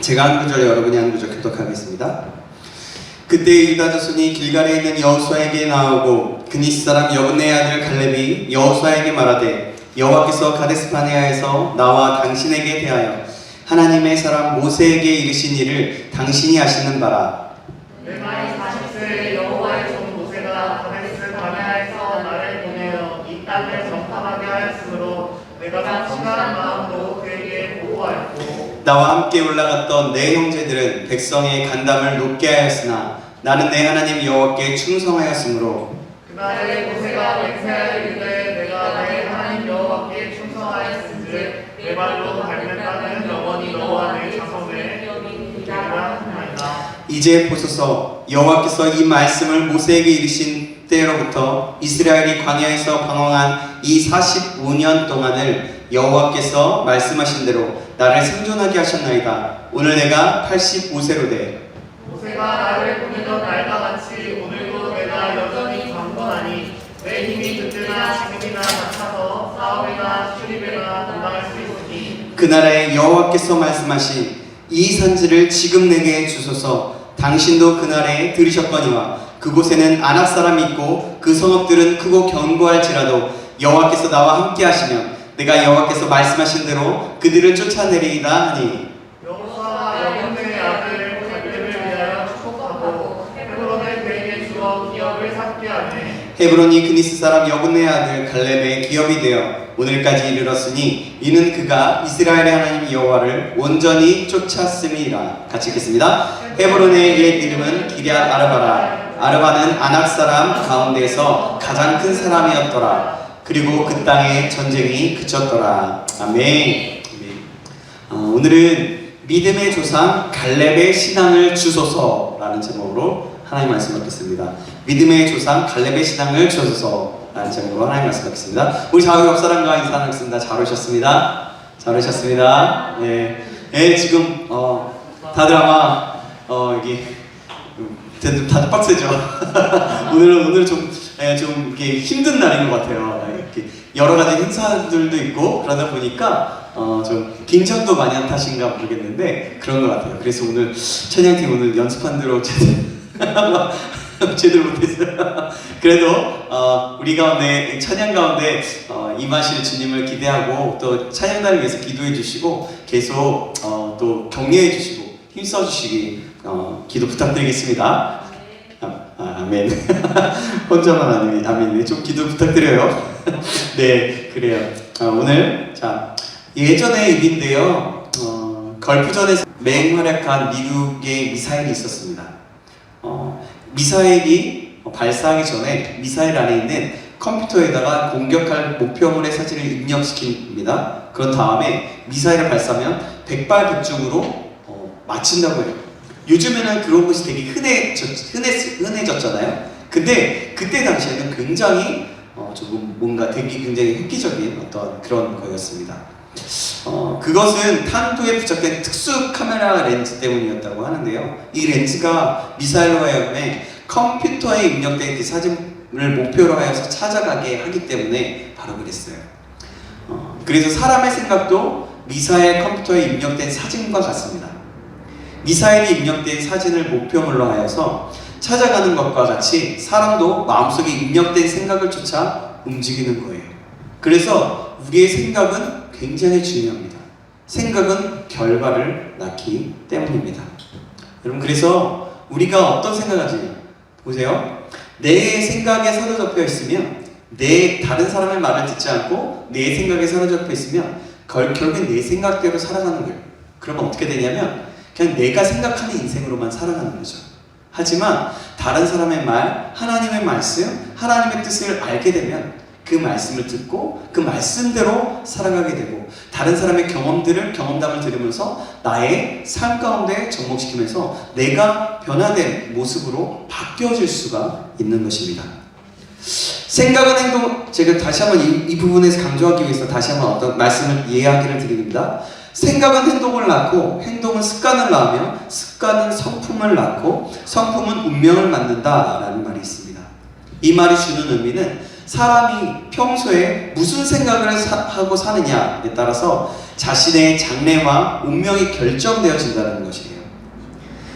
제가 한 구절, 여러분이 한 구절 교독하겠습니다. 그때 유다 자손이 길갈에 있는 여호수아에게 나오고 그니스 사람 여분의 아들 갈렙이 여호수아에게 말하되 여호와께서 가데스 바네아에서 나와 당신에게 대하여 하나님의 사람 모세에게 이르신 일을 당신이 아시는 바라. 내 나이 40세에 여호와의 종 모세가 가데스 바네아에서 나를 보내어 이 땅을 정탐하게 하였으므로 내가 성실한 마음으로 그에게 보고하였고 나와 함께 올라갔던 내 형제들은 백성의 간담을 높게 하였으나 나는 내 하나님 여호와께 충성하였으므로 그날에 모세가 맹세하여 이르되 내가 내 하나님 여호와께 충성하였은즉 내 발로 밟는 땅은 영원히 너와 내 자손의 영이라 하나이다. 이제 보소서 여호와께서 이 말씀을 모세에게 이르신 때로부터 이스라엘이 광야에서 방황한 이 45년 동안을 여호와께서 말씀하신 대로 나를 생존하게 하셨나이다. 오늘 내가 85세로 돼 모세가 나를 보내던 날과 같이 오늘도 내가 여전히 강건하니 내 힘이 그때나 지금이나 같아서 싸움이나 출입에나 감당할 수 있으니 그 나라에 여호와께서 말씀하신 이 산지를 지금 내게 주소서. 당신도 그 날에 들으셨거니와 그곳에는 아낙 사람이 있고 그 성읍들은 크고 견고할지라도 여호와께서 나와 함께 하시면 내가 여호와께서 말씀하신 대로 그들을 쫓아내리이다 하니 여호수아가 여분의 아들 갈렙을 위하여 축복하고 헤브론을 그에게 주어 기업을 삼게 하네. 헤브론이 그니스 사람 여분의 아들 갈렙의 기업이 되어 오늘까지 이르렀으니 이는 그가 이스라엘의 하나님 여호와를 온전히 쫓았음이라. 같이 읽겠습니다. 헤브론의 옛 이름은 기럇 아르바라. 아르바는 아낙 사람 가운데서 가장 큰 사람이었더라. 그리고 그 땅에 전쟁이 그쳤더라. 아멘. 오늘은 믿음의 조상 갈렙의 신앙을 주소서라는 제목으로 하나님 말씀 받겠습니다. 믿음의 조상 갈렙의 신앙을 주소서라는 제목으로 하나님 말씀 받겠습니다. 우리 좌우 옆 사람과 인사 나누겠습니다. 잘 오셨습니다. 잘 오셨습니다. 네, 지금 다들 아마 여기 다들 빡세죠. 오늘은 좀 이렇게 힘든 날인 것 같아요. 이렇게 여러 가지 행사들도 있고 그러다 보니까 좀 긴장도 많이 안 타신가 모르겠는데 그런 것 같아요. 그래서 오늘 찬양팀 오늘 연습한 대로 제대로 못했어요. 그래도 우리 가운데 찬양 가운데 임하실 주님을 기대하고 또 찬양단을 위해서 기도해 주시고 계속 또 격려해 주시고 힘써 주시기 기도 부탁드리겠습니다. 아멘. 혼자만 아니면 아멘. 좀 기도 부탁드려요. 네, 그래요. 오늘 자 예전의 일인데요. 걸프전에서 맹활약한 미국의 미사일이 있었습니다. 미사일이 발사하기 전에 미사일 안에 있는 컴퓨터에다가 공격할 목표물의 사진을 입력시킵니다. 그런 다음에 미사일을 발사하면 백발백중으로 맞춘다고 해요. 요즘에는 그런 것이 되게 흔해졌잖아요. 근데 그때 당시에는 굉장히 조금 뭔가 되게 굉장히 획기적인 어떤 그런 거였습니다. 그것은 탄도에 부착된 특수 카메라 렌즈 때문이었다고 하는데요. 이 렌즈가 미사일로 하여금에 컴퓨터에 입력된 그 사진을 목표로 하여서 찾아가게 하기 때문에 바로 그랬어요. 그래서 사람의 생각도 미사일 컴퓨터에 입력된 사진과 같습니다. 미사일이 입력된 사진을 목표물로 하여서 찾아가는 것과 같이 사람도 마음속에 입력된 생각을 쫓아 움직이는 거예요. 그래서 우리의 생각은 굉장히 중요합니다. 생각은 결과를 낳기 때문입니다. 여러분, 그래서 우리가 어떤 생각을 하지? 보세요. 내 생각에 사로잡혀 있으면 다른 사람의 말을 듣지 않고 내 생각에 사로잡혀 있으면 결국엔 내 생각대로 살아가는 거예요. 그러면 어떻게 되냐면 그냥 내가 생각하는 인생으로만 살아가는 거죠. 하지만 다른 사람의 말, 하나님의 말씀, 하나님의 뜻을 알게 되면 그 말씀을 듣고 그 말씀대로 살아가게 되고 다른 사람의 경험담을 들으면서 나의 삶 가운데 접목시키면서 내가 변화된 모습으로 바뀌어질 수가 있는 것입니다. 생각은 행동, 제가 다시 한번 이 부분에서 강조하기 위해서 다시 한번 어떤 말씀을 이야기를 드립니다. 생각은 행동을 낳고 행동은 습관을 낳으며 습관은 성품을 낳고 성품은 운명을 만든다 라는 말이 있습니다. 이 말이 주는 의미는 사람이 평소에 무슨 생각을 하고 사느냐에 따라서 자신의 장래와 운명이 결정되어진다는 것이에요.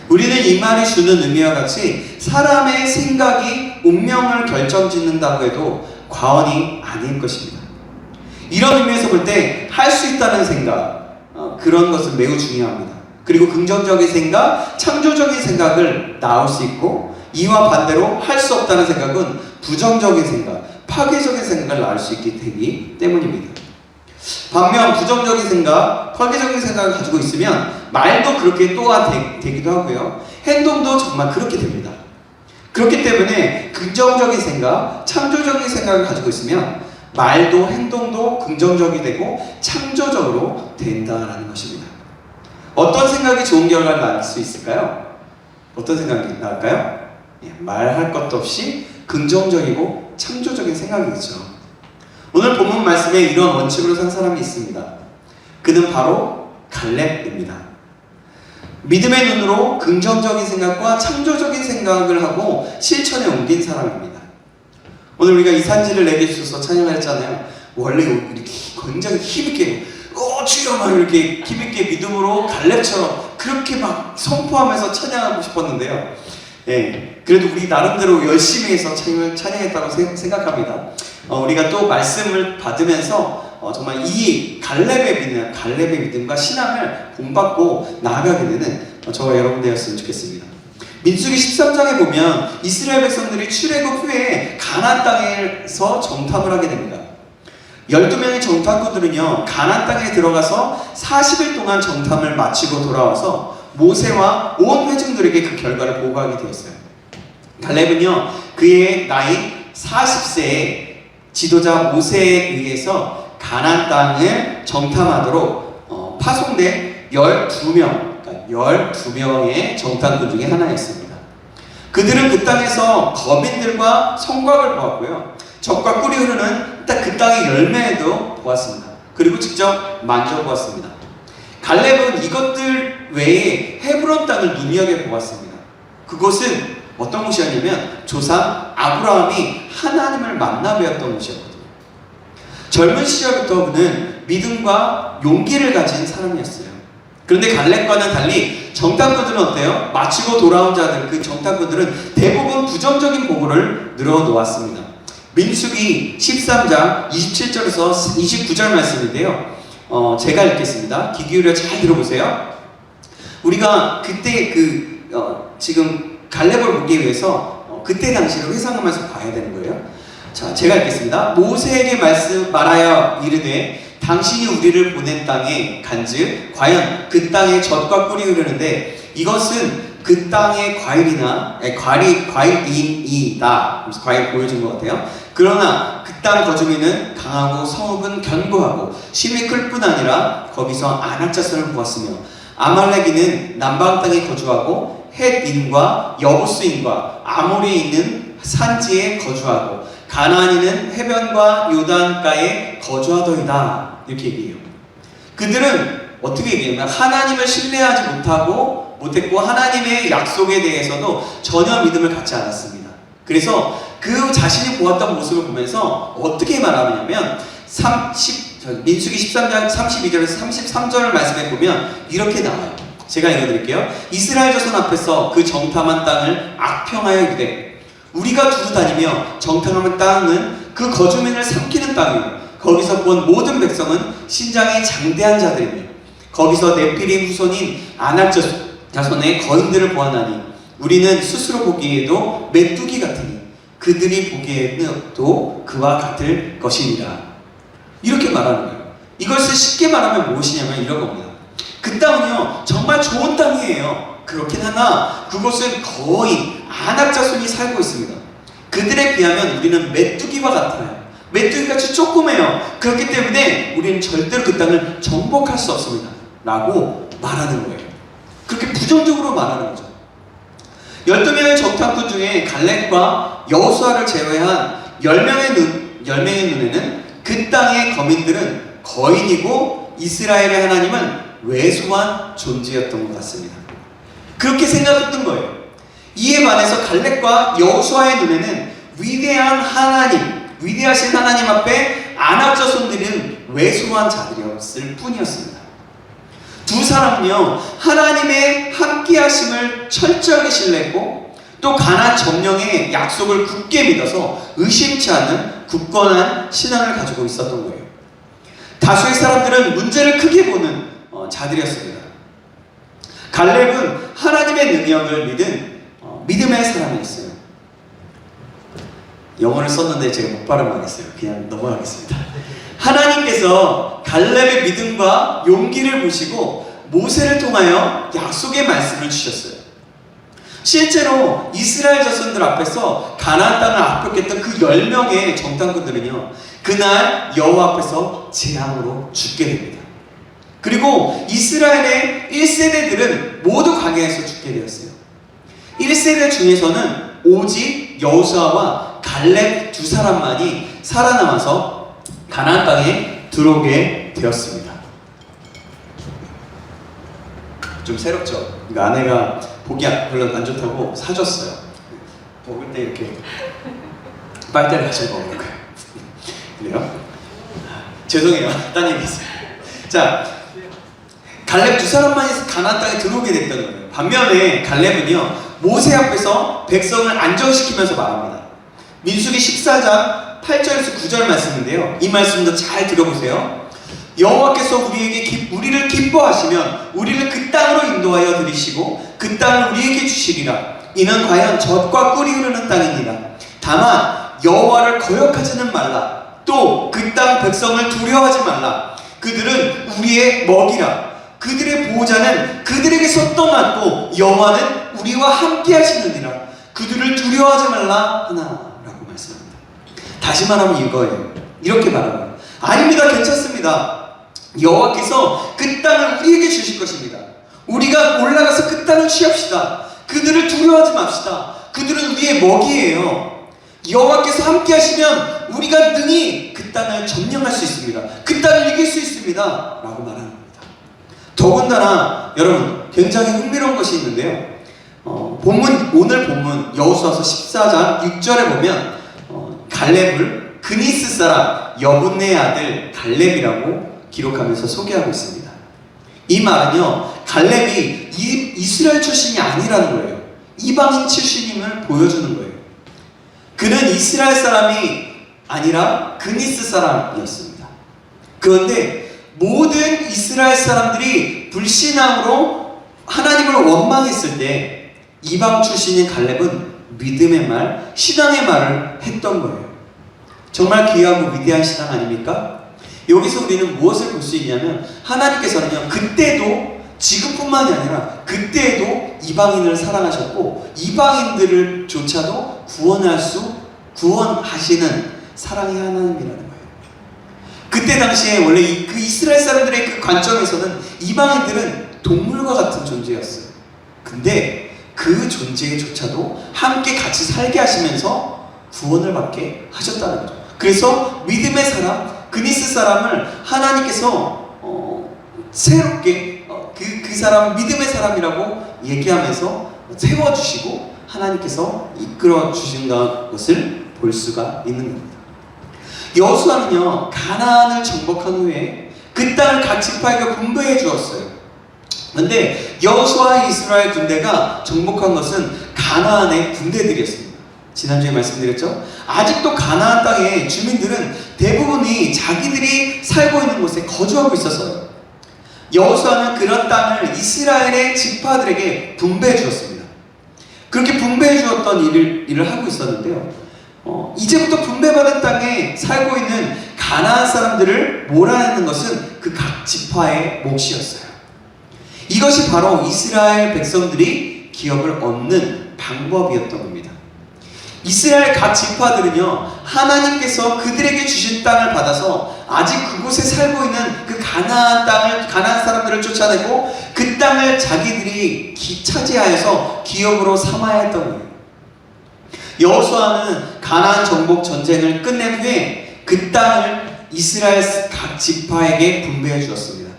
우리는 이 말이 주는 의미와 같이 사람의 생각이 운명을 결정짓는다고 해도 과언이 아닐 것입니다. 이런 의미에서 볼 때 할 수 있다는 생각, 그런 것은 매우 중요합니다. 그리고 긍정적인 생각, 창조적인 생각을 낳을 수 있고, 이와 반대로 할 수 없다는 생각은 부정적인 생각, 파괴적인 생각을 낳을 수 있기 되기 때문입니다. 반면 부정적인 생각, 파괴적인 생각을 가지고 있으면 말도 그렇게 또한 되기도 하고요. 행동도 정말 그렇게 됩니다. 그렇기 때문에 긍정적인 생각, 창조적인 생각을 가지고 있으면 말도 행동도 긍정적이 되고 창조적으로 된다라는 것입니다. 어떤 생각이 좋은 결과를 낳을 수 있을까요? 어떤 생각이 나을까요? 말할 것도 없이 긍정적이고 창조적인 생각이겠죠. 오늘 본문 말씀에 이런 원칙으로 산 사람이 있습니다. 그는 바로 갈렙입니다. 믿음의 눈으로 긍정적인 생각과 창조적인 생각을 하고 실천에 옮긴 사람입니다. 오늘 우리가 이 산지를 내게 주셔서 찬양했잖아요. 원래 이렇게 굉장히 힘있게 주여 막 이렇게 힘있게 믿음으로 갈렙처럼 그렇게 막 선포하면서 찬양하고 싶었는데요. 그래도 우리 나름대로 열심히 해서 찬양했다고 생각합니다. 우리가 또 말씀을 받으면서 정말 이 갈렙의 믿음과 신앙을 본받고 나아가게 되는 저와 여러분 되었으면 좋겠습니다. 민수기 13장에 보면 이스라엘 백성들이 출애굽 후에 가나안 땅에서 정탐을 하게 됩니다. 12명의 정탐꾼들은요, 가나안 땅에 들어가서 40일 동안 정탐을 마치고 돌아와서 모세와 온 회중들에게 그 결과를 보고하게 되었어요. 갈렙은요, 그의 나이 40세에 지도자 모세에 의해서 가나안 땅을 정탐하도록 파송된 12명의 정탐꾼 중에 하나였습니다. 그들은 그 땅에서 거민들과 성곽을 보았고요. 적과 꿀이 흐르는 딱 그 땅의 열매도 보았습니다. 그리고 직접 만져보았습니다. 갈렙은 이것들 외에 헤브론 땅을 눈여겨보았습니다. 그곳은 어떤 곳이었냐면 조상 아브라함이 하나님을 만나 뵈었던 곳이었거든요. 젊은 시절부터 그는 믿음과 용기를 가진 사람이었어요. 그런데 갈렙과는 달리 정탐꾼들은 어때요? 마치고 돌아온 자들, 그 정탐꾼들은 대부분 부정적인 보고를 늘어놓았습니다. 민수기 13장 27절에서 29절 말씀인데요. 제가 읽겠습니다. 귀 기울여 잘 들어보세요. 우리가 그때 지금 갈렙을 보기 위해서 그때 당시를 회상하면서 봐야 되는 거예요. 자, 제가 읽겠습니다. 모세에게 말하여 이르되 당신이 우리를 보낸 땅에 간즉 과연 그 땅에 젖과 꿀이 흐르는데 이것은 그 땅의 과일이다. 그래서 과일 보여준 것 같아요. 그러나 그 땅 거주민은 강하고 성읍은 견고하고 심히 클 뿐 아니라 거기서 안악자손을 보았으며 아말렉인은 남방 땅에 거주하고 헷인과 여부스인과 아모리에 있는 산지에 거주하고 가나안인은 해변과 요단가에 거주하더이다. 이렇게 얘기해요. 그들은 어떻게 얘기하냐면 하나님을 신뢰하지 못했고 하나님의 약속에 대해서도 전혀 믿음을 갖지 않았습니다. 그래서 그 자신이 보았던 모습을 보면서 어떻게 말하냐면 민수기 13장 32절에서 33절을 말씀해 보면 이렇게 나와요. 제가 읽어드릴게요. 이스라엘 자손 앞에서 그 정탐한 땅을 악평하여 이르되 우리가 두루 다니며 정탐하는 땅은 그 거주민을 삼키는 땅이요 거기서 본 모든 백성은 신장이 장대한 자들이며 거기서 네피림 후손인 아낙 자손의 거인들을 보았나니 우리는 스스로 보기에도 메뚜기 같으니 그들이 보기에도 그와 같을 것이니라. 이렇게 말하는 거예요. 이것을 쉽게 말하면 무엇이냐면 이런 겁니다. 그 땅은요 정말 좋은 땅이에요. 그렇긴 하나 그곳은 거의 아낙 자손이 살고 있습니다. 그들에 비하면 우리는 메뚜기와 같아요. 메뚜기같이 조그매요. 그렇기 때문에 우리는 절대로 그 땅을 정복할 수 없습니다. 라고 말하는 거예요. 그렇게 부정적으로 말하는 거죠. 12명의 정탐꾼 중에 갈렙과 여호수아를 제외한 10명의 눈에는 그 땅의 거민들은 거인이고 이스라엘의 하나님은 왜소한 존재였던 것 같습니다. 그렇게 생각했던 거예요. 이에 반해서 갈렙과 여호수아의 눈에는 위대한 하나님, 위대하신 하나님 앞에 아낙 자손들은 왜소한 자들이었을 뿐이었습니다. 두 사람은요, 하나님의 함께하심을 철저하게 신뢰했고 또 가나안 점령의 약속을 굳게 믿어서 의심치 않는 굳건한 신앙을 가지고 있었던 거예요. 다수의 사람들은 문제를 크게 보는 자들이었습니다. 갈렙은 하나님의 능력을 믿은 믿음의 사람이었어요. 영어를 썼는데 제가 못 발음하겠어요. 그냥 넘어가겠습니다. 하나님께서 갈렙의 믿음과 용기를 보시고 모세를 통하여 약속의 말씀을 주셨어요. 실제로 이스라엘 자손들 앞에서 가나안 땅을 압록했던 그 10명의 정탐꾼들은요, 그날 여호와 앞에서 재앙으로 죽게 됩니다. 그리고 이스라엘의 1세대들은 모두 광야에서 죽게 되었어요. 1세대 중에서는 오직 여호수아와 갈렙 두 사람만이 살아남아서 가나안 땅에 들어오게 되었습니다. 좀 새롭죠? 그러니까 아내가 보기 별로 안 좋다고 사줬어요. 먹을 때 이렇게 빨대를 가지고 먹는 거예요. 그래요? 죄송해요. 딴 얘기 있어요. 자, 갈렙 두 사람만이 가나안 땅에 들어오게 됐던 거예요. 반면에 갈렙은요, 모세 앞에서 백성을 안정시키면서 말합니다. 민수기 14장 8절에서 9절 말씀인데요. 이 말씀도 잘 들어보세요. 여호와께서 우리를 기뻐하시면 우리를 그 땅으로 인도하여 들이시고 그 땅을 우리에게 주시리라. 이는 과연 젖과 꿀이 흐르는 땅이니라. 다만 여호와를 거역하지는 말라. 또 그 땅 백성을 두려워하지 말라. 그들은 우리의 먹이라. 그들의 보호자는 그들에게서 떠났고 여호와는 우리와 함께 하시느니라. 그들을 두려워하지 말라 하나 라고 말씀합니다. 다시 말하면 이거예요. 이렇게 말합니다. 아닙니다. 괜찮습니다. 여호와께서 그 땅을 우리에게 주실 것입니다. 우리가 올라가서 그 땅을 취합시다. 그들을 두려워하지 맙시다. 그들은 우리의 먹이에요. 여호와께서 함께 하시면 우리가 능히 그 땅을 점령할 수 있습니다. 그 땅을 이길 수 있습니다. 라고 말하는 겁니다. 더군다나 여러분, 굉장히 흥미로운 것이 있는데요. 오늘 본문 여호수아서 14장 6절에 보면 갈렙을 그니스 사람 여분네의 아들 갈렙이라고 기록하면서 소개하고 있습니다. 이 말은요, 갈렙이 이스라엘 출신이 아니라는 거예요. 이방인 출신임을 보여주는 거예요. 그는 이스라엘 사람이 아니라 그니스 사람이었습니다. 그런데 모든 이스라엘 사람들이 불신앙으로 하나님을 원망했을 때 이방 출신인 갈렙은 믿음의 말, 신앙의 말을 했던 거예요. 정말 귀하고 위대한 신앙 아닙니까? 여기서 우리는 무엇을 볼 수 있냐면 하나님께서는요, 그때도 지금뿐만이 아니라 그때에도 이방인을 사랑하셨고 이방인들을 조차도 구원하시는 사랑의 하나님이라는 거예요. 그때 당시에 원래 그 이스라엘 사람들의 그 관점에서는 이방인들은 동물과 같은 존재였어요. 근데 그 존재조차도 함께 같이 살게 하시면서 구원을 받게 하셨다는 거죠. 그래서 믿음의 사람, 그니스 사람을 하나님께서 새롭게 그 사람 믿음의 사람이라고 얘기하면서 세워주시고 하나님께서 이끌어 주신 것을 볼 수가 있는 겁니다. 여호수아는요, 가나안을 정복한 후에 그 땅을 각 지파에게 분배해 주었어요. 그런데 여호수아의 이스라엘 군대가 정복한 것은 가나안의 군대들이었습니다. 지난주에 말씀드렸죠? 아직도 가나안 땅의 주민들은 대부분이 자기들이 살고 있는 곳에 거주하고 있었어요. 여호수아는 그런 땅을 이스라엘의 지파들에게 분배해 주었습니다. 그렇게 분배해 주었던 일을 하고 있었는데요. 이제부터 분배받은 땅에 살고 있는 가나안 사람들을 몰아내는 것은 그 각 지파의 몫이었어요. 이것이 바로 이스라엘 백성들이 기업을 얻는 방법이었던 겁니다. 이스라엘 각 지파들은요, 하나님께서 그들에게 주신 땅을 받아서 아직 그곳에 살고 있는 그 가나안 사람들을 쫓아내고 그 땅을 자기들이 차지하여서 기업으로 삼아야 했던 거예요. 여호수아는 가나안 정복 전쟁을 끝낸 후에 그 땅을 이스라엘 각 지파에게 분배해 주었습니다.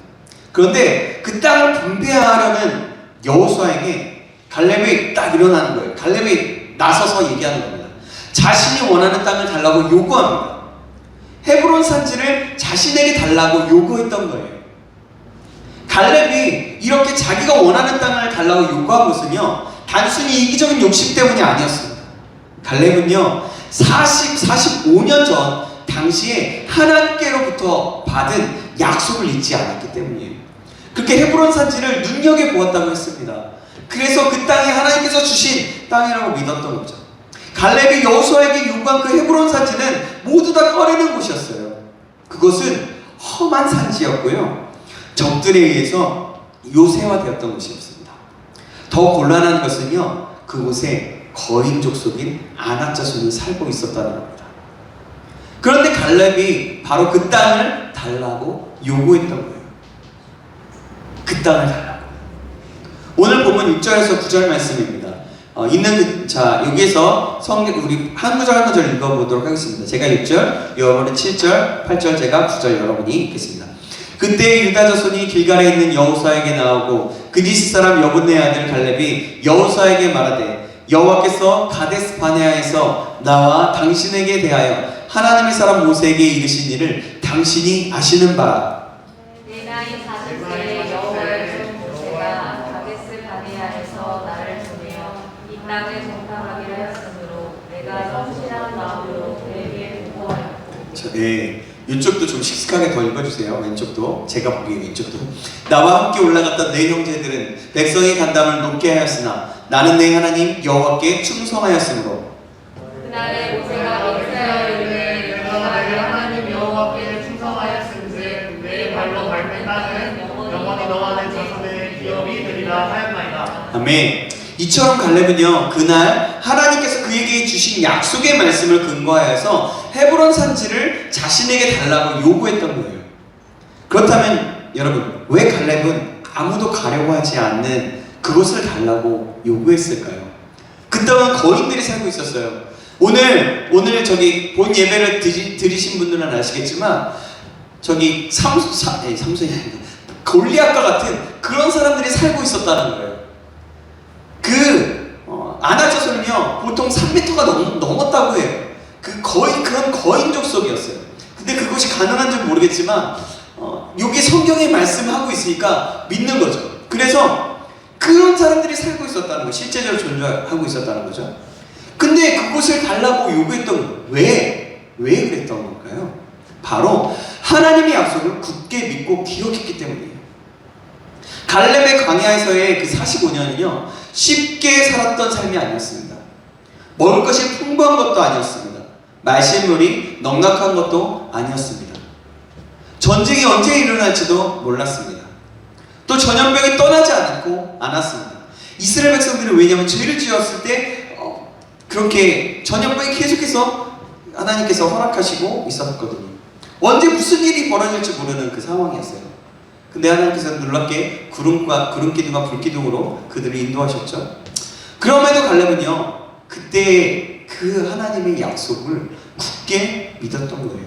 그런데 그 땅을 분배하려는 여호수아에게 갈렙이 딱 일어나는 거예요. 갈렙이 나서서 얘기하는 겁니다. 자신이 원하는 땅을 달라고 요구합니다. 헤브론 산지를 자신에게 달라고 요구했던 거예요. 갈렙이 이렇게 자기가 원하는 땅을 달라고 요구한 것은요, 단순히 이기적인 욕심 때문이 아니었습니다. 갈렙은요, 45년 전 당시에 하나님께로부터 받은 약속을 잊지 않았기 때문이에요. 그렇게 헤브론 산지를 눈여겨보았다고 했습니다. 그래서 그 땅이 하나님께서 주신 땅이라고 믿었던 거죠. 갈렙이 여호수아에게 요구한 그 헤브론 산지는 모두 다 꺼내는 곳이었어요. 그것은 험한 산지였고요, 적들에 의해서 요새화되었던 곳이었습니다. 더 곤란한 것은요, 그곳에 거인족 속인 아낙 자손이 살고 있었다는 겁니다. 그런데 갈렙이 바로 그 땅을 달라고 요구했던 거예요. 그 땅을 달라고. 오늘 보면 6절에서 9절 말씀입니다. 자, 여기에서 우리 한 구절 한 구절 읽어보도록 하겠습니다. 제가 6절, 여러분은 7절, 8절, 제가 9절 여러분이 읽겠습니다. 그때 유다 자손이 길갈에 있는 여호수아에게 나오고 그니스 사람 여분네 아들 갈렙이 여호수아에게 말하되 여호와께서 가데스 바네아에서 나와 당신에게 대하여 하나님의 사람 모세에게 이르신 일을 당신이 아시는 바라. 내 나이 40세에 여호와의 종 모세가 가데스 바네아에서 나를 보내어 이 땅을 정탐하기로 하였으므로 내가 성실한 마음으로 그에게 보고하였고. 네, 이쪽도 좀 식숙하게 더 읽어주세요. 왼쪽도, 제가 보기에 왼쪽도. 나와 함께 올라갔던 내 형제들은 백성의 간담을 높게 하였으나 나는 내 하나님 여호와께 충성하였으므로. 그날에 모세가 미스라엘에 이르되 내가 내 하나님 여호와께 충성하였은즉 내 발로 밟는 땅은 영원히 너와 내 자손의 기업이 되리라 하였나이다. 아멘. 이처럼 갈렙은요, 그날 하나님께서 그에게 주신 약속의 말씀을 근거하여서 헤브론 산지를 자신에게 달라고 요구했던 거예요. 그렇다면 여러분, 왜 갈렙은 아무도 가려고 하지 않는 그것을 달라고 요구했을까요? 그 땅은 거인들이 살고 있었어요. 오늘 저기 본 예배를 들으신 분들은 아시겠지만 저기 골리앗과 같은 그런 사람들이 살고 있었다는 거예요. 아낙 자손은요, 보통 3m가 넘었다고 해요. 그런 거인족 속이었어요. 근데 그것이 가능한지 모르겠지만 여기 성경에 말씀하고 있으니까 믿는 거죠. 그래서 그런 사람들이 살고 있었다는 거, 실제적으로 존재하고 있었다는 거죠. 근데 그곳을 달라고 요구했던 거예요. 왜 그랬던 걸까요? 바로 하나님의 약속을 굳게 믿고 기억했기 때문이에요. 갈렙의 광야에서의 그 45년은요, 쉽게 살았던 삶이 아니었습니다. 먹을 것이 풍부한 것도 아니었습니다. 말실물이 넉넉한 것도 아니었습니다. 전쟁이 언제 일어날지도 몰랐습니다. 또 전염병이 떠나지 않았습니다. 이스라엘 백성들은 왜냐하면 죄를 지었을 때 그렇게 전염병이 계속해서 하나님께서 허락하시고 있었거든요. 언제 무슨 일이 벌어질지 모르는 그 상황이었어요. 근데 하나님께서 놀랍게 구름기둥과 불기둥으로 그들을 인도하셨죠. 그럼에도 갈렙은요, 그때 그 하나님의 약속을 굳게 믿었던 거예요.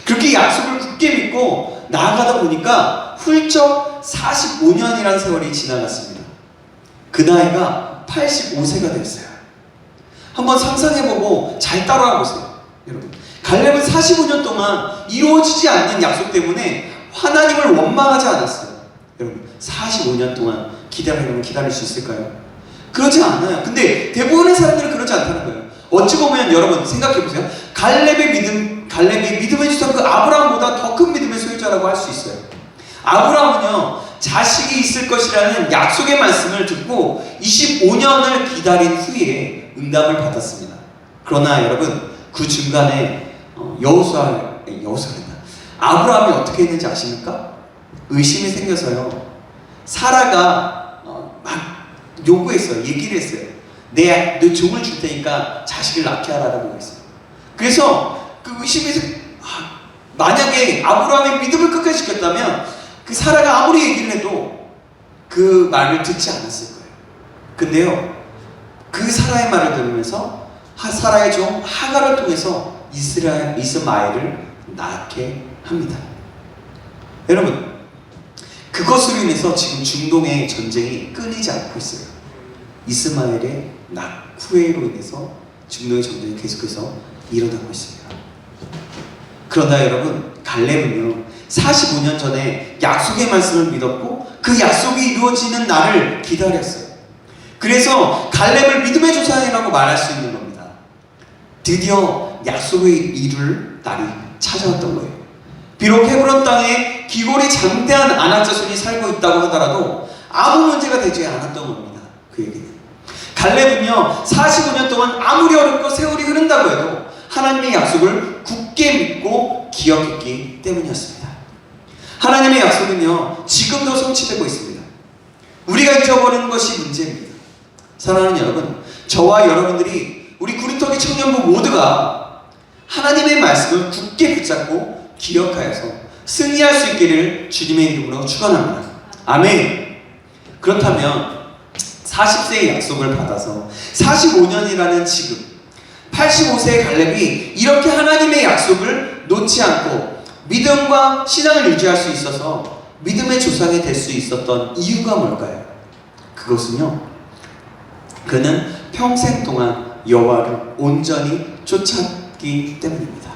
그렇게 약속을 굳게 믿고 나아가다 보니까 훌쩍 45년이라는 세월이 지나갔습니다. 그 나이가 85세가 됐어요. 한번 상상해보고 잘 따라와 보세요. 여러분, 갈렙은 45년 동안 이루어지지 않는 약속 때문에 하나님을 원망하지 않았어요. 여러분, 45년 동안 기다리면 기다릴 수 있을까요? 그러지 않아요. 근데 대부분의 사람들은 그러지 않다는 거예요. 어찌 보면 여러분 생각해보세요. 갈렙이 믿음의 주석 그 아브라함보다 더 큰 믿음의 소유자라고 할 수 있어요. 아브라함은요, 자식이 있을 것이라는 약속의 말씀을 듣고 25년을 기다린 후에 응답을 받았습니다. 그러나 여러분, 그 중간에 아브라함이 어떻게 했는지 아십니까? 의심이 생겨서요, 사라가 막 요구했어요. 얘기를 했어요. 너 종을 줄 테니까 자식을 낳게 하라고 했어요. 그래서 그 의심에서 만약에 아브라함의 믿음을 끝까지 지켰다면 그 사라가 아무리 얘기를 해도 그 말을 듣지 않았을 거예요. 근데요, 그 사라의 말을 들으면서 사라의 종 하갈을 통해서 이스마엘을 낳게 합니다. 여러분, 그것으로 인해서 지금 중동의 전쟁이 끊이지 않고 있어요. 이스마엘의 후회로 인해서 중동의 전쟁이 계속해서 일어나고 있습니다. 그러나 여러분, 갈렙은요 45년 전에 약속의 말씀을 믿었고 그 약속이 이루어지는 날을 기다렸어요. 그래서 갈렙을 믿음의 조상이라고 말할 수 있는 겁니다. 드디어 약속을 이룰 날이 찾아왔던 거예요. 비록 헤브론 땅에 기골이 장대한 아낙 자손이 살고 있다고 하더라도 아무 문제가 되지 않았던 겁니다. 그 얘기는. 갈렙은요 45년 동안 아무리 어렵고 세월이 흐른다고 해도 하나님의 약속을 굳게 믿고 기억했기 때문이었습니다. 하나님의 약속은요 지금도 성취되고 있습니다. 우리가 잊어버리는 것이 문제입니다. 사랑하는 여러분, 저와 여러분들이 우리 구리터기 청년부 모두가 하나님의 말씀을 굳게 붙잡고 기억하여서 승리할 수 있기를 주님의 이름으로 축원합니다. 아멘. 그렇다면 40세의 약속을 받아서 45년이라는 지금 85세의 갈렙이 이렇게 하나님의 약속을 놓지 않고 믿음과 신앙을 유지할 수 있어서 믿음의 조상이 될 수 있었던 이유가 뭘까요? 그것은요 그는 평생 동안 여호와를 온전히 쫓았기 때문입니다.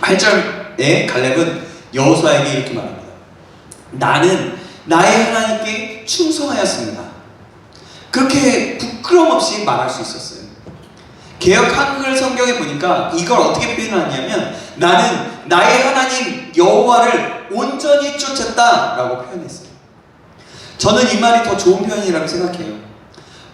8절에 갈렙은 여호수아에게 이렇게 말합니다. 나는 나의 하나님께 충성하였습니다. 그렇게 부끄럼 없이 말할 수 있었어요. 개역 한글 성경에 보니까 이걸 어떻게 표현하냐면 나는 나의 하나님 여호와를 온전히 쫓았다라고 표현했어요. 저는 이 말이 더 좋은 표현이라고 생각해요.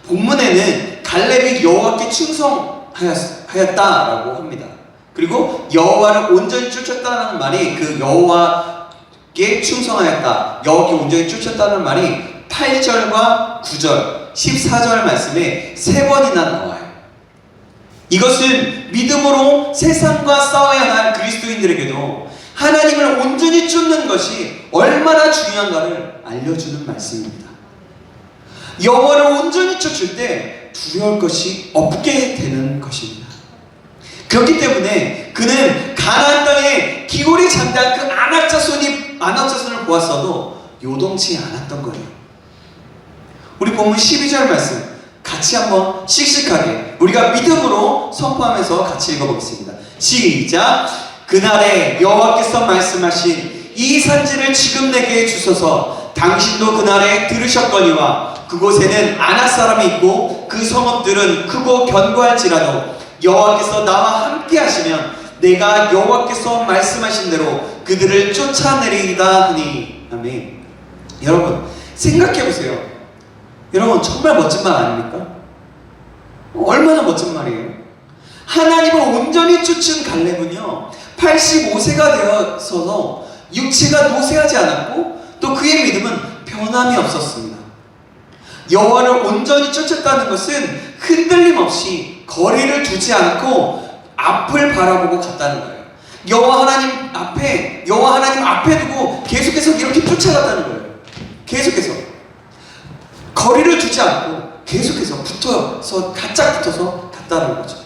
본문에는 갈렙이 여호와께 충성하였다라고 합니다. 그리고 여호와를 온전히 쫓았다는 말이 그 여호와께 충성하였다, 여호와께 온전히 쫓았다는 말이 8절과 9절, 14절 말씀에 3번이나 나와요. 이것은 믿음으로 세상과 싸워야 할 그리스도인들에게도 하나님을 온전히 쫓는 것이 얼마나 중요한가를 알려주는 말씀입니다. 여호와를 온전히 쫓을 때 두려울 것이 없게 되는 것입니다. 그렇기 때문에 그는 가나안 땅에 기골이 장대한 그 아낙 자손을 보았어도 요동치 않았던 거예요. 우리 본문 12절 말씀 같이 한번 씩씩하게 우리가 믿음으로 선포하면서 같이 읽어보겠습니다. 시작! 그날에 여호와께서 말씀하신 이 산지를 지금 내게 주소서. 당신도 그날에 들으셨거니와 그곳에는 아낙 사람이 있고 그 성읍들은 크고 견고할지라도 여호와께서 나와 함께 하시면 내가 여호와께서 말씀하신 대로 그들을 쫓아내리이다 하니. 아멘. 여러분 생각해 보세요. 여러분 정말 멋진 말 아닙니까? 얼마나 멋진 말이에요. 하나님을 온전히 쫓은 갈렙은요 85세가 되어서도 육체가 노쇠하지 않았고 또 그의 믿음은 변함이 없었습니다. 여호와를 온전히 쫓았다는 것은 흔들림 없이 거리를 두지 않고 앞을 바라보고 갔다는 거예요. 여호와 하나님 앞에 두고 계속해서 이렇게 쫓아갔다는 거예요. 계속해서 거리를 두지 않고 계속해서 붙어서 바짝 붙어서 갔다는 거죠.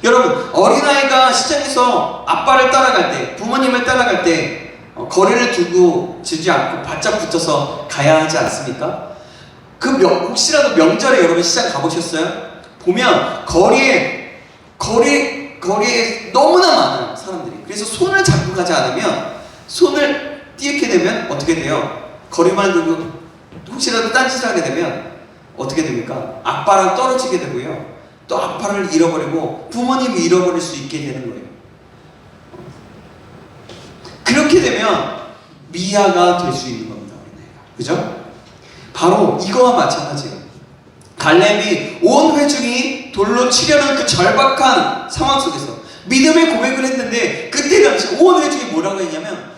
여러분 어린아이가 시장에서 아빠를 따라갈 때, 부모님을 따라갈 때 거리를 두고 지지 않고 바짝 붙어서 가야 하지 않습니까? 혹시라도 명절에 여러분 시장 가보셨어요? 보면 거리에 너무나 많아요 사람들이. 그래서 손을 잡고 가지 않으면, 손을 띄게 되면 어떻게 돼요? 거리만 두고 혹시라도 딴짓을 하게 되면 어떻게 됩니까? 아빠랑 떨어지게 되고요, 또 아빠를 잃어버리고 부모님이 잃어버릴 수 있게 되는 거예요. 그렇게 되면 미아가 될 수 있는 겁니다, 어린아이가. 그죠? 바로 이거와 마찬가지예요. 갈렙이 온 회중이 돌로 치려는 그 절박한 상황 속에서 믿음의 고백을 했는데, 그때 당시 온 회중이 뭐라고 했냐면,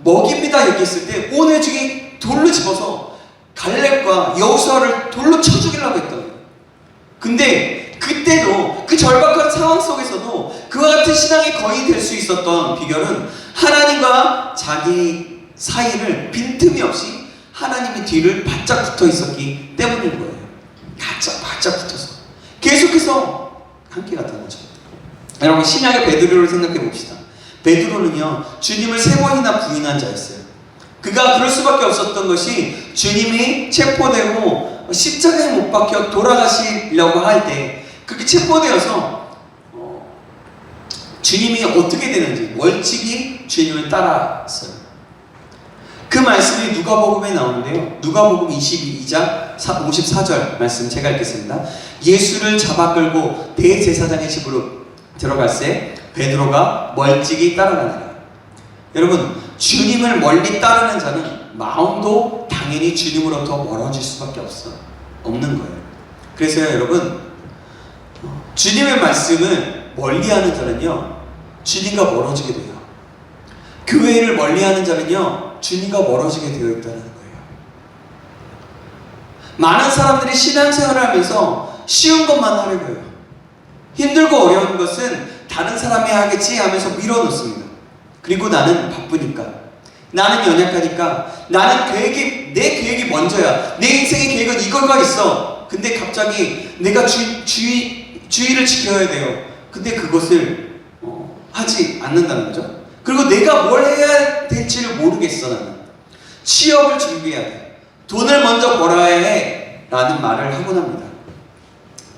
먹입니다 여기 있을 때 온 회중이 돌로 집어서 갈렙과 여호수아를 돌로 쳐 죽이려고 했던 거예요. 근데 그때도 그 절박한 상황 속에서도 그와 같은 신앙의 거인이 될 수 있었던 비결은 하나님과 자기 사이를 빈틈이 없이 하나님의 뒤를 바짝 붙어 있었기 때문인 거예요. 바짝 붙어서 계속해서 함께 갔던 거죠. 여러분 신약의 베드로를 생각해 봅시다. 베드로는요 주님을 3번이나 부인한 자였어요. 그가 그럴 수밖에 없었던 것이 주님이 체포되고 십자가에 못 박혀 돌아가시려고 할 때 그렇게 체포되어서 주님이 어떻게 되는지 월찍이 주님을 따라왔어요. 그 말씀이 누가복음에 나오는데요. 누가복음 22장 54절 말씀 제가 읽겠습니다. 예수를 잡아 끌고 대제사장의 집으로 들어갈새 베드로가 멀찍이 따라가니라. 여러분, 주님을 멀리 따르는 자는 마음도 당연히 주님으로부터 멀어질 수밖에 없는 거예요. 그래서요, 여러분, 주님의 말씀을 멀리하는 자는요, 주님과 멀어지게 돼요. 교회를 멀리하는 자는요, 주님과 멀어지게 되어 있다는 거예요. 많은 사람들이 신앙생활을 하면서 쉬운 것만 하려고 해요. 힘들고 어려운 것은 다른 사람이 하겠지 하면서 밀어놓습니다. 그리고 나는 바쁘니까, 나는 연약하니까, 나는 내 계획이 먼저야. 내 인생의 계획은 이걸가 있어. 근데 갑자기 내가 주의를 지켜야 돼요. 근데 그것을 하지 않는다는 거죠. 그리고 내가 뭘 해야 될지를 모르겠어. 나는 취업을 준비해야 돼. 돈을 먼저 벌어야 해. 라는 말을 하곤 합니다.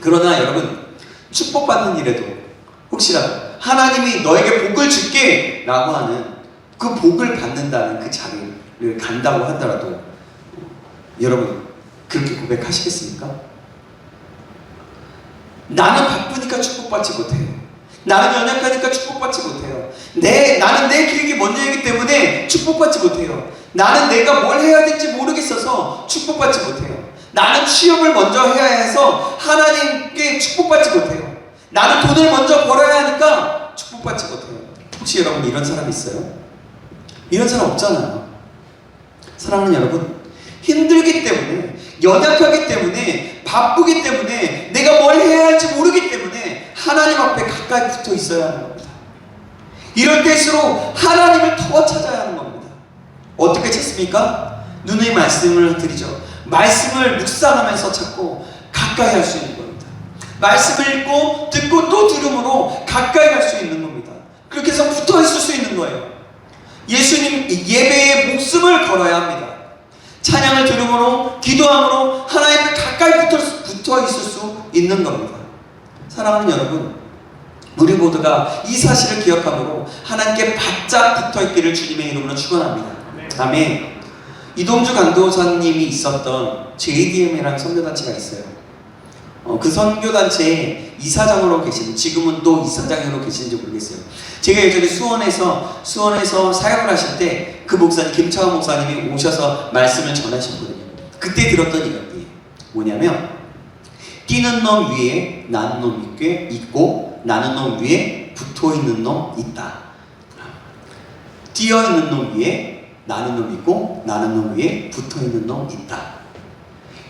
그러나 여러분, 축복받는 일에도 혹시라도 하나님이 너에게 복을 줄게 라고 하는 그 복을 받는다는 그 자리를 간다고 하더라도 여러분, 그렇게 고백하시겠습니까? 나는 바쁘니까 축복받지 못해요. 나는 연약하니까 축복받지 못해요. 나는 내 계획이 먼저이기 때문에 축복받지 못해요. 나는 내가 뭘 해야 될지 모르겠어서 축복받지 못해요. 나는 취업을 먼저 해야 해서 하나님께 축복받지 못해요. 나는 돈을 먼저 벌어야 하니까 축복받지 못해요. 혹시 여러분 이런 사람 있어요? 이런 사람 없잖아요. 사랑하는 여러분, 힘들기 때문에, 연약하기 때문에, 바쁘기 때문에, 내가 뭘 해야 할지 모르기 때문에 하나님 앞에 가까이 붙어 있어야 하는 겁니다. 이럴 때일수록 하나님을 더 찾아야 하는 겁니다. 어떻게 찾습니까? 누누이 말씀을 드리죠. 말씀을 묵상하면서 찾고 가까이 할 수 있는 겁니다. 말씀을 읽고 듣고 또 들음으로 가까이 갈 수 있는 겁니다. 그렇게 해서 붙어 있을 수 있는 거예요. 예수님 예배에 목숨을 걸어야 합니다. 찬양을 들음으로, 기도함으로 하나님께 가까이 붙어 있을 수 있는 겁니다. 사랑하는 여러분, 우리 모두가 이 사실을 기억함으로 하나님께 바짝 붙어 있기를 주님의 이름으로 축원합니다. 아멘. 이동주 강도사님이 있었던 JDM이라는 선교단체가 있어요. 그 선교단체의 이사장으로 계시는, 지금은 또 이사장으로 계시는지 모르겠어요. 제가 예전에 수원에서 사역을 하실 때 그 목사님, 김창원 목사님이 오셔서 말씀을 전하셨거든요. 그때 들었던 이야기 뭐냐면, 뛰는 놈 위에 나는 놈 있고 나는 놈 위에 붙어있는 놈 있다. 뛰어있는 놈 위에 나는 놈 있고 나는 놈 위에 붙어있는 놈 있다.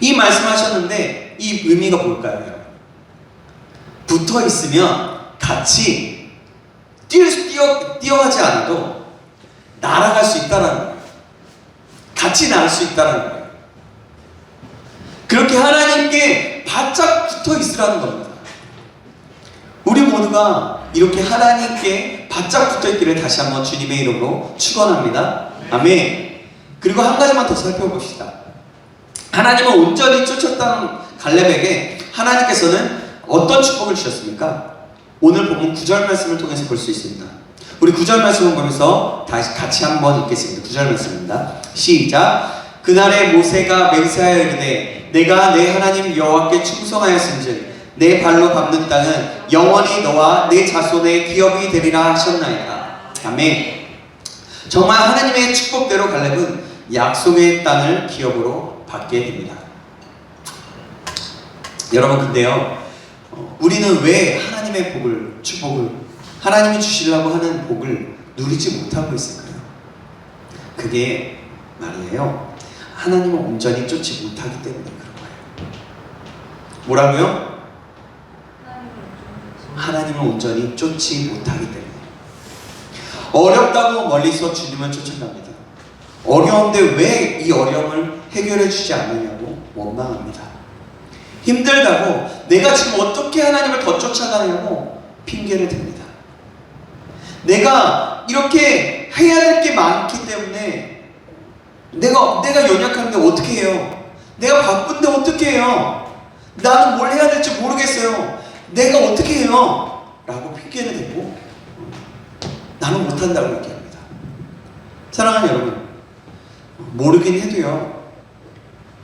이 말씀하셨는데 이 의미가 뭘까요? 붙어있으면 같이 뛰어가지 않아도 날아갈 수 있다는 거예요. 같이 날 수 있다는 거예요. 그렇게 하나님께 바짝 붙어 있으라는 겁니다. 우리 모두가 이렇게 하나님께 바짝 붙어 있기를 다시 한번 주님의 이름으로 축원합니다. 아멘. 그리고 한 가지만 더 살펴봅시다. 하나님은 온전히 쫓았던 갈렙에게 하나님께서는 어떤 축복을 주셨습니까? 오늘 본문 9절 말씀을 통해서 볼 수 있습니다. 우리 9절 말씀을 보면서 다시 같이 한번 읽겠습니다. 9절 말씀입니다. 시작. 그날에 모세가 맹세하여 이르되 내가 내 하나님 여호와께 충성하였은즉 내 발로 밟는 땅은 영원히 너와 내 자손의 기업이 되리라 하셨나이다. 아멘. 정말 하나님의 축복대로 갈렙은 약속의 땅을 기업으로 받게 됩니다. 여러분, 근데요, 우리는 왜 하나님의 축복을 하나님이 주시려고 하는 복을 누리지 못하고 있을까요? 그게 말이에요, 하나님을 온전히 쫓지 못하기 때문에 그런 거예요. 뭐라고요? 하나님을 온전히 쫓지 못하기 때문에. 어렵다고 멀리서 주님을 쫓아갑니다. 어려운데 왜 이 어려움을 해결해 주지 않느냐고 원망합니다. 힘들다고 내가 지금 어떻게 하나님을 더 쫓아가냐고 핑계를 댑니다. 내가 이렇게 해야 될 게 많기 때문에 내가 연약한데 어떻게 해요? 내가 바쁜데 어떻게 해요? 나는 뭘 해야 될지 모르겠어요. 내가 어떻게 해요? 라고 핑계를 대고 나는 못한다고 얘기합니다. 사랑하는 여러분, 모르긴 해도요,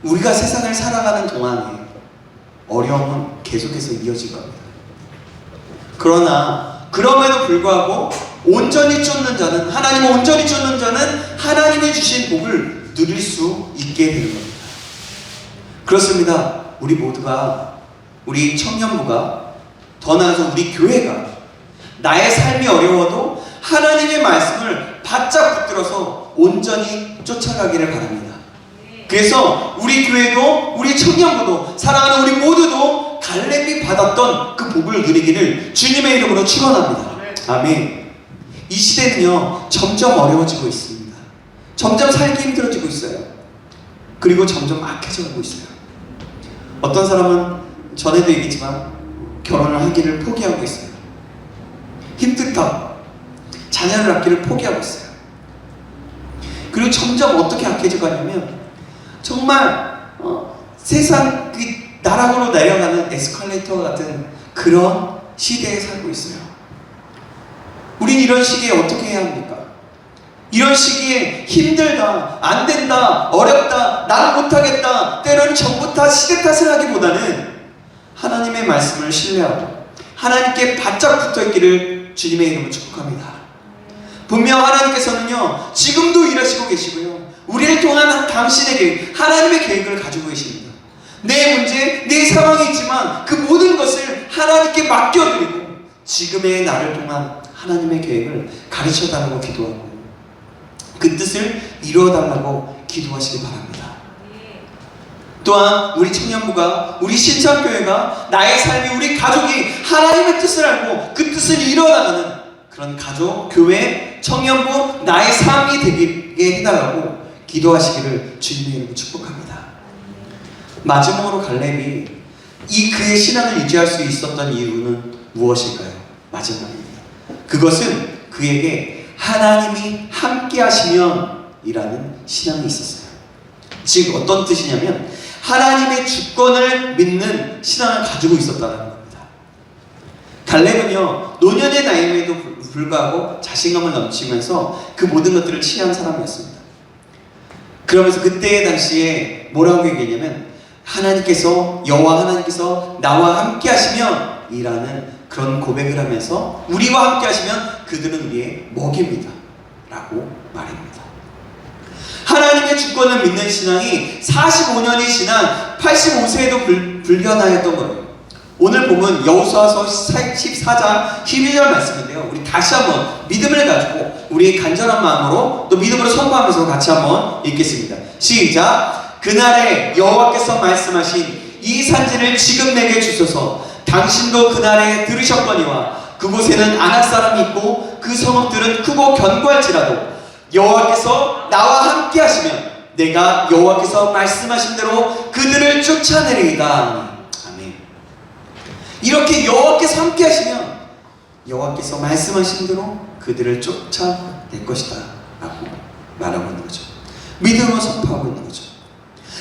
우리가 세상을 살아가는 동안에 어려움은 계속해서 이어질 겁니다. 그러나 그럼에도 불구하고 온전히 쫓는 자는, 하나님을 온전히 쫓는 자는 하나님이 주신 복을 누릴 수 있게 되는 겁니다. 그렇습니다. 우리 모두가, 우리 청년부가, 더 나아가서 우리 교회가 나의 삶이 어려워도 하나님의 말씀을 바짝 붙들어서 온전히 쫓아가기를 바랍니다. 그래서 우리 교회도, 우리 청년부도, 사랑하는 우리 모두도 갈렙이 받았던 그 복을 누리기를 주님의 이름으로 축원합니다. 아멘. 이 시대는요, 점점 어려워지고 있습니다. 점점 살기 힘들어지고 있어요. 그리고 점점 악해져가고 있어요. 어떤 사람은 전에도 얘기했지만 결혼을 하기를 포기하고 있어요. 힘들다. 자녀를 낳기를 포기하고 있어요. 그리고 점점 어떻게 악해져 가냐면 정말 세상 그 나락으로 내려가는 에스컬레이터 같은 그런 시대에 살고 있어요. 우린 이런 시기에 어떻게 해야 합니까? 이런 시기에 힘들다, 안 된다, 어렵다, 나는 못하겠다, 때로는 정부 탓, 시대 탓을 하기보다는 하나님의 말씀을 신뢰하고 하나님께 바짝 붙어있기를 주님의 이름으로 축복합니다. 분명 하나님께서는요, 지금도 일하시고 계시고요, 우리를 통한 당신의 계획, 하나님의 계획을 가지고 계십니다. 내 문제, 내 상황이 있지만 그 모든 것을 하나님께 맡겨드리고 지금의 나를 통한 하나님의 계획을 가르쳐달라고 기도하고 그 뜻을 이루어달라고 기도하시기 바랍니다. 또한 우리 청년부가, 우리 신천교회가, 나의 삶이, 우리 가족이 하나님의 뜻을 알고 그 뜻을 이루어나가는 그런 가족, 교회, 청년부, 나의 삶이 되게 해달라고 기도하시기를 주님의 이름으로 축복합니다. 마지막으로 갈렙이 이 그의 신앙을 유지할 수 있었던 이유는 무엇일까요? 마지막입니다. 그것은 그에게 하나님이 함께 하시면 이라는 신앙이 있었어요. 즉 어떤 뜻이냐면 하나님의 주권을 믿는 신앙을 가지고 있었다는 겁니다. 갈렙은요, 노년의 나이에도 불구하고 자신감을 넘치면서 그 모든 것들을 취한 사람이었습니다. 그러면서 그때 당시에 뭐라고 얘기했냐면 하나님께서, 여호와 하나님께서 나와 함께 하시면 이라는 그런 고백을 하면서 우리와 함께 하시면 그들은 우리의 먹입니다 라고 말합니다. 하나님의 주권을 믿는 신앙이 45년이 지난 85세에도 불변하였던 거예요. 오늘 보면 여호수아서 14장 12절 말씀인데요, 우리 다시 한번 믿음을 가지고 우리의 간절한 마음으로 또 믿음으로 선포하면서 같이 한번 읽겠습니다. 시작. 그날에 여호와께서 말씀하신 이 산지를 지금 내게 주소서. 당신도 그날에 들으셨거니와 그곳에는 아낙 사람이 있고 그 성읍들은 크고 견고할지라도 여호와께서 나와 함께 하시면 내가 여호와께서 말씀하신 대로 그들을 쫓아내리이다. 아멘. 이렇게 여호와께서 함께 하시면 여호와께서 말씀하신 대로 그들을 쫓아낼 것이다 라고 말하고 있는 거죠. 믿음으로 선포하고 있는 거죠.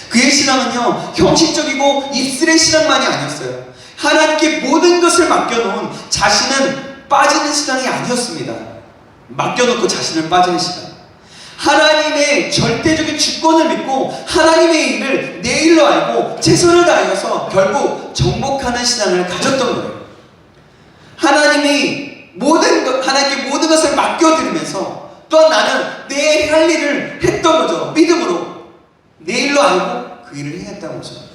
그의 신앙은요, 형식적이고 입술의 신앙만이 아니었어요. 하나님께 모든 것을 맡겨놓은 자신은 빠지는 신앙이 아니었습니다. 맡겨놓고 자신을 빠지는 신앙. 하나님의 절대적인 주권을 믿고 하나님의 일을 내 일로 알고 최선을 다하여서 결국 정복하는 신앙을 가졌던 거예요. 하나님께 모든 것을 맡겨드리면서 또한 나는 내 할 일을 했던 거죠. 믿음으로 내 일로 알고 그 일을 해냈다는 거죠.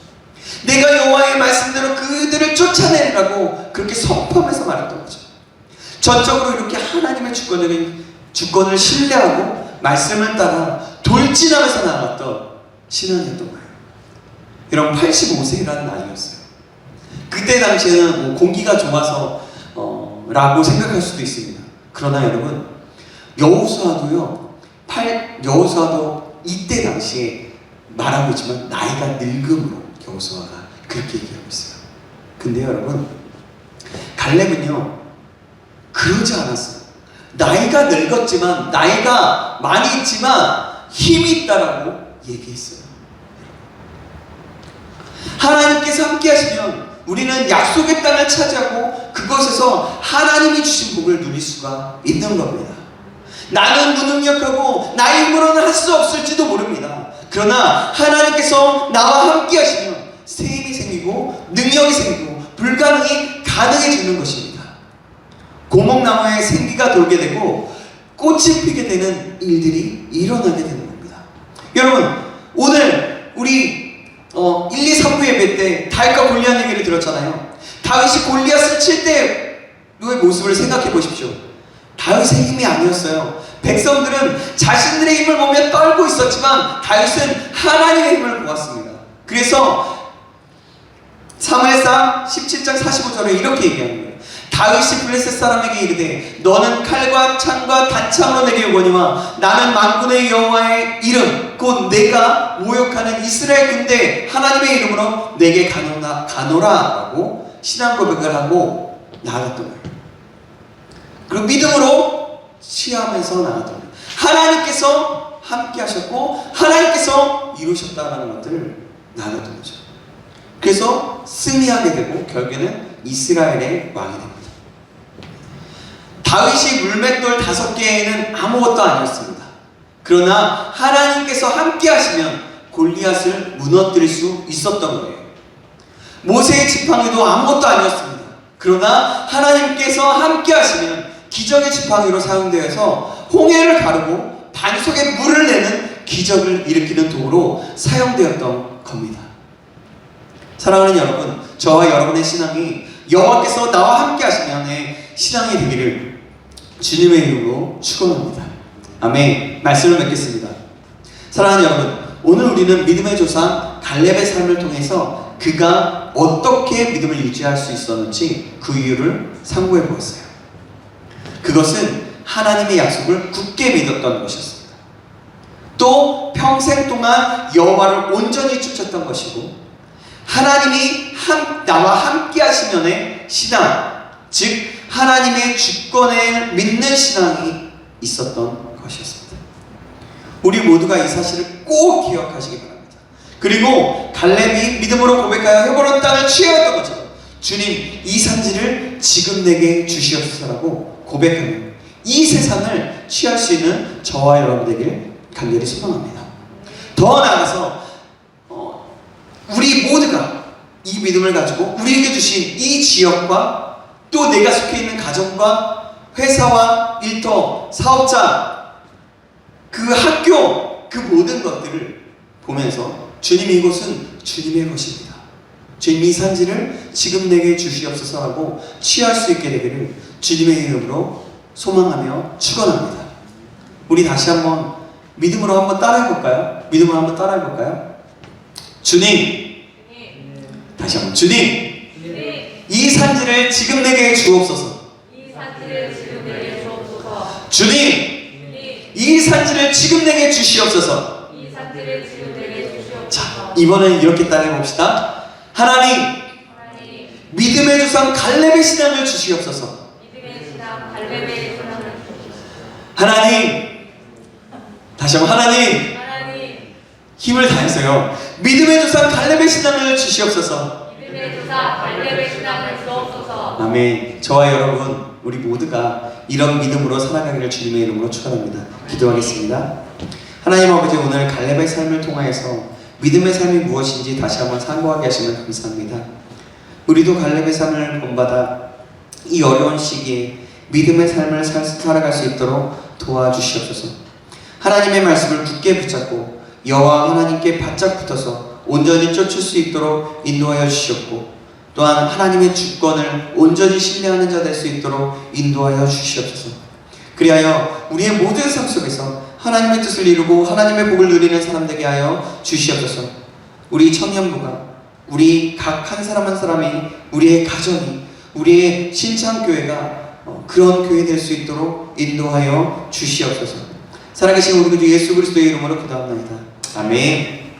내가 여호와의 말씀대로 그들을 쫓아내리라고 그렇게 선포하면서 말했던 거죠. 전적으로 이렇게 하나님의 주권을 신뢰하고 말씀을 따라 돌진하면서 나갔던 신앙이었던 거예요. 이런 85세라는 나이였어요. 그때 당시에는 뭐 공기가 좋아서 라고 생각할 수도 있습니다. 그러나 여러분, 여호수아도 이때 당시에 말하고 있지만 나이가 늙음으로 여호수아가 그렇게 얘기하고 있어요. 근데 여러분, 갈렙은요 그러지 않았어요. 나이가 늙었지만, 나이가 많이 있지만 힘이 있다라고 얘기했어요. 하나님께서 함께 하시면 우리는 약속의 땅을 차지하고 그것에서 하나님이 주신 복을 누릴 수가 있는 겁니다. 나는 무능력하고 나의 힘으로는 할 수 없을지도 모릅니다. 그러나 하나님께서 나와 함께 하시면 새 힘이 생기고 능력이 생기고 불가능이 가능해지는 것입니다. 고목나무에 생기가 돌게 되고 꽃이 피게 되는 일들이 일어나게 되는 겁니다. 여러분, 오늘 우리 1, 2, 3부 예배 때 다윗과 골리앗 얘기를 들었잖아요. 다윗이 골리앗을 칠 때의 모습을 생각해 보십시오. 다윗의 힘이 아니었어요. 백성들은 자신들의 힘을 보며 떨고 있었지만 다윗은 하나님의 힘을 보았습니다. 그래서 사무엘상 17장 45절에 이렇게 얘기하는 거예요. 다윗이 블레셋 사람에게 이르되 너는 칼과 창과 단창으로 내게 오거니와 나는 만군의 여호와의 이름 곧 내가 모욕하는 이스라엘 군대 하나님의 이름으로 내게 가노라라고 신앙 고백을 하고 나아갔던 거예요. 그리고 믿음으로 취하면서 나아갔던 거예요. 하나님께서 함께 하셨고 하나님께서 이루셨다는 것들을 나아갔던 거죠. 그래서 승리하게 되고 결국에는 이스라엘의 왕이 됩니다. 다윗이 물맷돌 5개에는 아무것도 아니었습니다. 그러나 하나님께서 함께 하시면 골리앗을 무너뜨릴 수 있었던 거예요. 모세의 지팡이도 아무것도 아니었습니다. 그러나 하나님께서 함께 하시면 기적의 지팡이로 사용되어서 홍해를 가르고 반석에 물을 내는 기적을 일으키는 도구로 사용되었던 겁니다. 사랑하는 여러분, 저와 여러분의 신앙이 여호와께서 나와 함께 하시면의 신앙이 되기를 주님의 이름으로 축원합니다. 아멘. 말씀을 맺겠습니다. 사랑하는 여러분, 오늘 우리는 믿음의 조상 갈렙의 삶을 통해서 그가 어떻게 믿음을 유지할 수 있었는지 그 이유를 상고해 보았어요. 그것은 하나님의 약속을 굳게 믿었던 것이었습니다. 또 평생 동안 여호와를 온전히 쫓았던 것이고 하나님이 나와 함께 하시면의 신앙, 즉 하나님의 주권을 믿는 신앙이 있었던 것이었습니다. 우리 모두가 이 사실을 꼭 기억하시기 바랍니다. 그리고 갈렙이 믿음으로 고백하여 헤브론 땅을 취하였던 것처럼 주님, 이 산지를 지금 내게 주시옵소서라고 고백하며 이 세상을 취할 수 있는 저와 여러분 되기를 간절히 소망합니다. 더 나아가서 우리 모두가 이 믿음을 가지고 우리에게 주신 이 지역과 또 내가 속해 있는 가정과 회사와 일터, 사업자, 그 학교, 그 모든 것들을 보면서 주님, 이곳은 주님의 것입니다. 주님, 이 산지를 지금 내게 주시옵소서라고 취할 수 있게 되기를 주님의 이름으로 소망하며 축원합니다. 우리 다시 한번 믿음으로 한번 따라해볼까요? 믿음으로 한번 따라해볼까요? 주님, 다시 한번 주님, 이 산지를 지금 내게 주옵소서. 주님, 이 산지를 지금 내게 주시옵소서. 자, 이번엔 이렇게 따라해봅시다. 하나님, 믿음의 조상 갈렙의 신앙을 주시옵소서. 하나님, 다시 한번 하나님, 힘을 다해서요. 믿음의 조상 갈렙의 신앙을 주시옵소서. 아멘. 저와 여러분, 우리 모두가 이런 믿음으로 살아가기를 주님의 이름으로 축원합니다. 기도하겠습니다. 하나님 아버지, 오늘 갈렙의 삶을 통하여서 믿음의 삶이 무엇인지 다시 한번 상고하게 하시면 감사합니다. 우리도 갈렙의 삶을 본받아 이 어려운 시기에 믿음의 삶을 살아갈 수 있도록 도와주시옵소서. 하나님의 말씀을 굳게 붙잡고 여호와 하나님께 바짝 붙어서 온전히 쫓을 수 있도록 인도하여 주시옵고, 또한 하나님의 주권을 온전히 신뢰하는 자 될 수 있도록 인도하여 주시옵소서. 그리하여 우리의 모든 삶 속에서 하나님의 뜻을 이루고 하나님의 복을 누리는 사람 되게 하여 주시옵소서. 우리 청년부가, 우리 각 한 사람 한 사람이, 우리의 가정이, 우리의 신창교회가 그런 교회 될 수 있도록 인도하여 주시옵소서. 살아계신 우리 구주 예수 그리스도의 이름으로 기도합니다. 아멘.